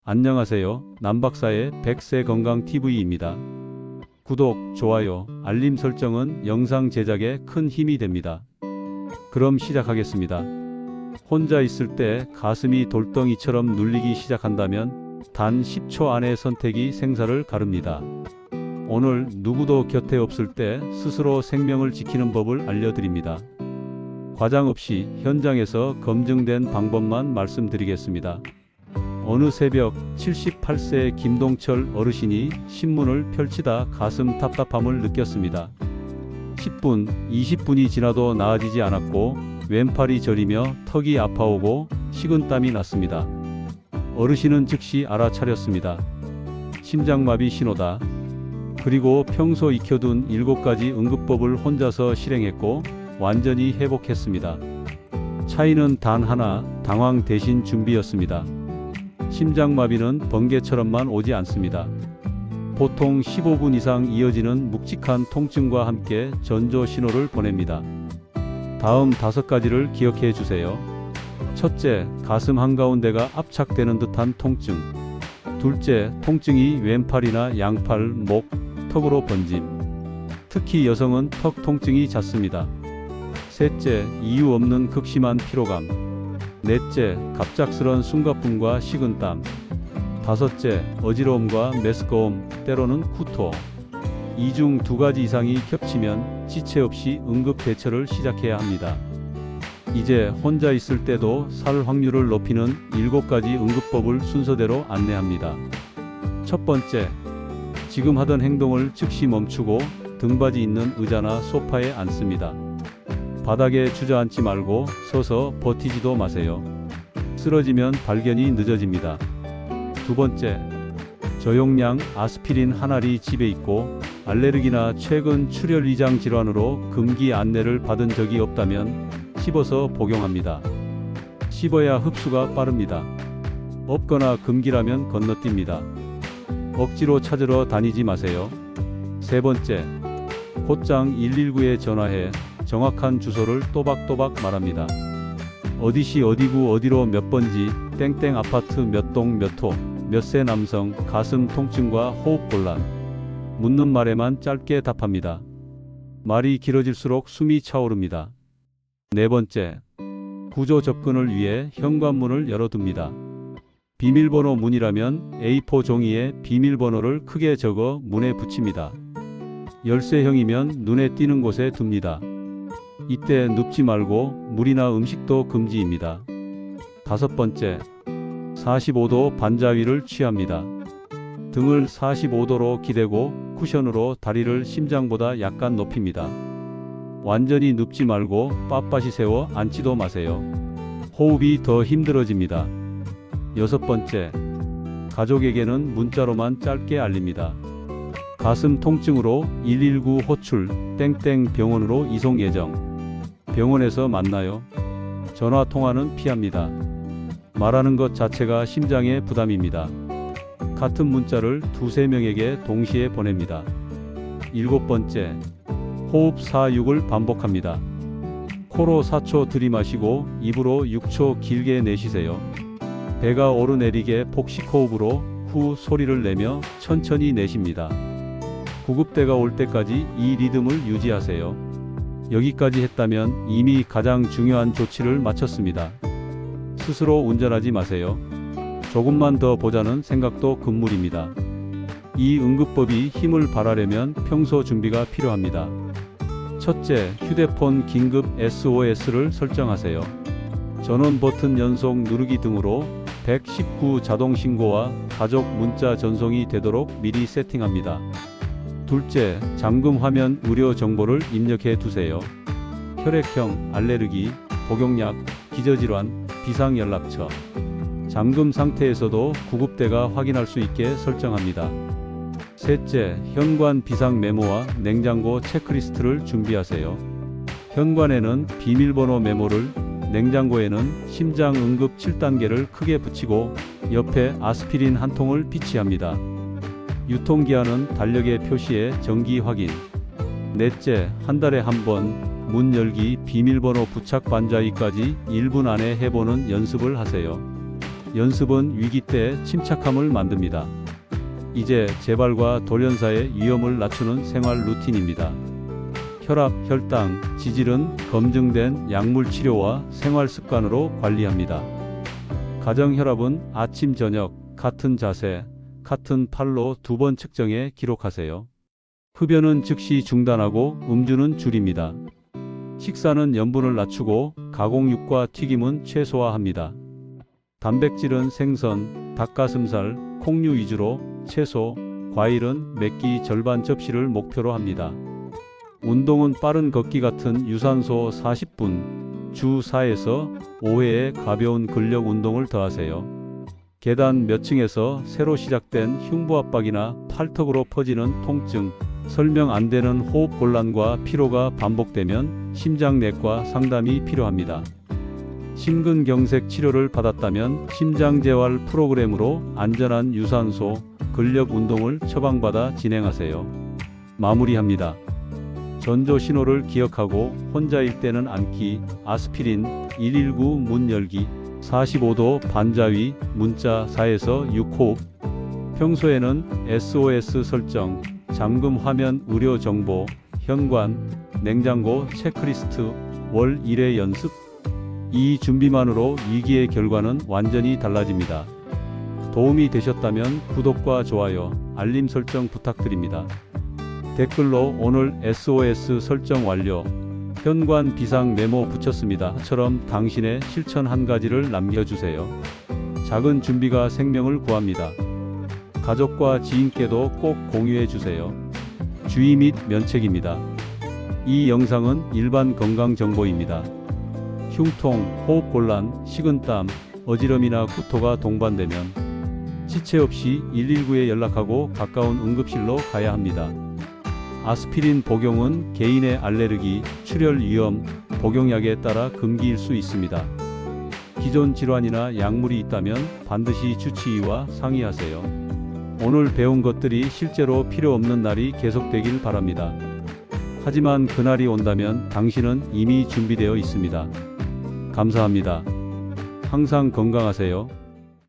안녕하세요. 남박사의 백세건강TV입니다. 구독, 좋아요, 알림 설정은 영상 제작에 큰 힘이 됩니다. 그럼 시작하겠습니다. 혼자 있을 때 가슴이 돌덩이처럼 눌리기 시작한다면 단 10초 안에 선택이 생사를 가릅니다. 오늘 누구도 곁에 없을 때 스스로 생명을 지키는 법을 알려드립니다. 과장 없이 현장에서 검증된 방법만 말씀드리겠습니다. 어느 새벽 78세 김동철 어르신이 신문을 펼치다 가슴 답답함을 느꼈습니다. 10분, 20분이 지나도 나아지지 않았고 왼팔이 저리며 턱이 아파오고 식은땀이 났습니다. 어르신은 즉시 알아차렸습니다. 심장마비 신호다. 그리고 평소 익혀둔 7가지 응급법을 혼자서 실행했고 완전히 회복했습니다. 차이는 단 하나, 당황 대신 준비였습니다. 심장마비는 번개처럼만 오지 않습니다. 보통 15분 이상 이어지는 묵직한 통증과 함께 전조 신호를 보냅니다. 다음 5가지를 기억해 주세요. 첫째, 가슴 한가운데가 압착되는 듯한 통증. 둘째, 통증이 왼팔이나 양팔, 목, 턱으로 번짐. 특히 여성은 턱 통증이 잦습니다. 셋째, 이유 없는 극심한 피로감. 넷째, 갑작스런 숨가쁨과 식은땀. 다섯째, 어지러움과 메스꺼움, 때로는 구토. 이 중 2가지 이상이 겹치면 지체 없이 응급 대처를 시작해야 합니다. 이제 혼자 있을 때도 살 확률을 높이는 7가지 응급법을 순서대로 안내합니다. 첫 번째, 지금 하던 행동을 즉시 멈추고 등받이 있는 의자나 소파에 앉습니다. 바닥에 주저앉지 말고 서서 버티지도 마세요. 쓰러지면 발견이 늦어집니다. 두 번째, 저용량 아스피린 한 알이 집에 있고 알레르기나 최근 출혈 위장 질환으로 금기 안내를 받은 적이 없다면 씹어서 복용합니다. 씹어야 흡수가 빠릅니다. 없거나 금기라면 건너뜁니다. 억지로 찾으러 다니지 마세요. 세 번째, 곧장 119에 전화해 정확한 주소를 또박또박 말합니다. 어디시 어디구 어디로 몇 번지 땡땡 아파트 몇 동 몇 호 몇 세 남성 가슴 통증과 호흡 곤란. 묻는 말에만 짧게 답합니다. 말이 길어질수록 숨이 차오릅니다. 네 번째, 구조 접근을 위해 현관문을 열어둡니다. 비밀번호 문이라면 A4 종이에 비밀번호를 크게 적어 문에 붙입니다. 열쇠형이면 눈에 띄는 곳에 둡니다. 이때 눕지 말고 물이나 음식도 금지입니다. 다섯 번째, 45도 반자위를 취합니다. 등을 45도로 기대고 쿠션으로 다리를 심장보다 약간 높입니다. 완전히 눕지 말고 빳빳이 세워 앉지도 마세요. 호흡이 더 힘들어집니다. 여섯 번째, 가족에게는 문자로만 짧게 알립니다. 가슴 통증으로 119 호출 땡땡 병원으로 이송 예정. 병원에서 만나요. 전화 통화는 피합니다. 말하는 것 자체가 심장에 부담입니다. 같은 문자를 2~3명에게 동시에 보냅니다. 일곱 번째, 호흡 4~6을 반복합니다. 코로 4초 들이마시고 입으로 6초 길게 내쉬세요. 배가 오르내리게 복식 호흡으로 후 소리를 내며 천천히 내쉽니다. 구급대가 올 때까지 이 리듬을 유지하세요. 여기까지 했다면 이미 가장 중요한 조치를 마쳤습니다. 스스로 운전하지 마세요. 조금만 더 보자는 생각도 금물입니다. 이 응급법이 힘을 발하려면 평소 준비가 필요합니다. 첫째, 휴대폰 긴급 SOS를 설정하세요. 전원 버튼 연속 누르기 등으로 119 자동 신고와 가족 문자 전송이 되도록 미리 세팅합니다. 둘째, 잠금 화면 의료 정보를 입력해 두세요. 혈액형, 알레르기, 복용약, 기저질환, 비상연락처. 잠금 상태에서도 구급대가 확인할 수 있게 설정합니다. 셋째, 현관 비상 메모와 냉장고 체크리스트를 준비하세요. 현관에는 비밀번호 메모를, 냉장고에는 심장 응급 7단계를 크게 붙이고 옆에 아스피린 한 통을 비치합니다. 유통기한은 달력에 표시해 정기 확인. 넷째, 한 달에 한 번 문 열기 비밀번호 부착 반자위까지 1분 안에 해보는 연습을 하세요. 연습은 위기 때 침착함을 만듭니다. 이제 재발과 돌연사의 위험을 낮추는 생활 루틴입니다. 혈압, 혈당, 지질은 검증된 약물 치료와 생활 습관으로 관리합니다. 가정 혈압은 아침 저녁 같은 자세, 같은 팔로 2번 측정해 기록하세요. 흡연은 즉시 중단하고 음주는 줄입니다. 식사는 염분을 낮추고 가공육과 튀김은 최소화합니다. 단백질은 생선, 닭가슴살, 콩류 위주로 채소, 과일은 몇끼 절반 접시를 목표로 합니다. 운동은 빠른 걷기 같은 유산소 40분, 주 4에서 5회의 가벼운 근력 운동을 더하세요. 계단 몇 층에서 새로 시작된 흉부압박이나 팔턱으로 퍼지는 통증, 설명 안 되는 호흡 곤란과 피로가 반복되면 심장내과 상담이 필요합니다. 심근경색 치료를 받았다면 심장재활 프로그램으로 안전한 유산소, 근력 운동을 처방받아 진행하세요. 마무리합니다. 전조 신호를 기억하고 혼자일 때는 앉기, 아스피린, 119 문 열기, 45도 반자위, 문자 4에서 6호흡. 평소에는 SOS 설정, 잠금 화면 의료 정보, 현관, 냉장고 체크리스트, 월 1회 연습. 이 준비만으로 위기의 결과는 완전히 달라집니다. 도움이 되셨다면 구독과 좋아요, 알림 설정 부탁드립니다. 댓글로 오늘 SOS 설정 완료, 현관 비상 메모 붙였습니다.처럼 당신의 실천 한 가지를 남겨주세요. 작은 준비가 생명을 구합니다. 가족과 지인께도 꼭 공유해주세요. 주의 및 면책입니다. 이 영상은 일반 건강 정보입니다. 흉통, 호흡곤란, 식은땀, 어지럼이나 구토가 동반되면 지체 없이 119에 연락하고 가까운 응급실로 가야 합니다. 아스피린 복용은 개인의 알레르기, 출혈 위험, 복용약에 따라 금기일 수 있습니다. 기존 질환이나 약물이 있다면 반드시 주치의와 상의하세요. 오늘 배운 것들이 실제로 필요 없는 날이 계속되길 바랍니다. 하지만 그날이 온다면 당신은 이미 준비되어 있습니다. 감사합니다. 항상 건강하세요.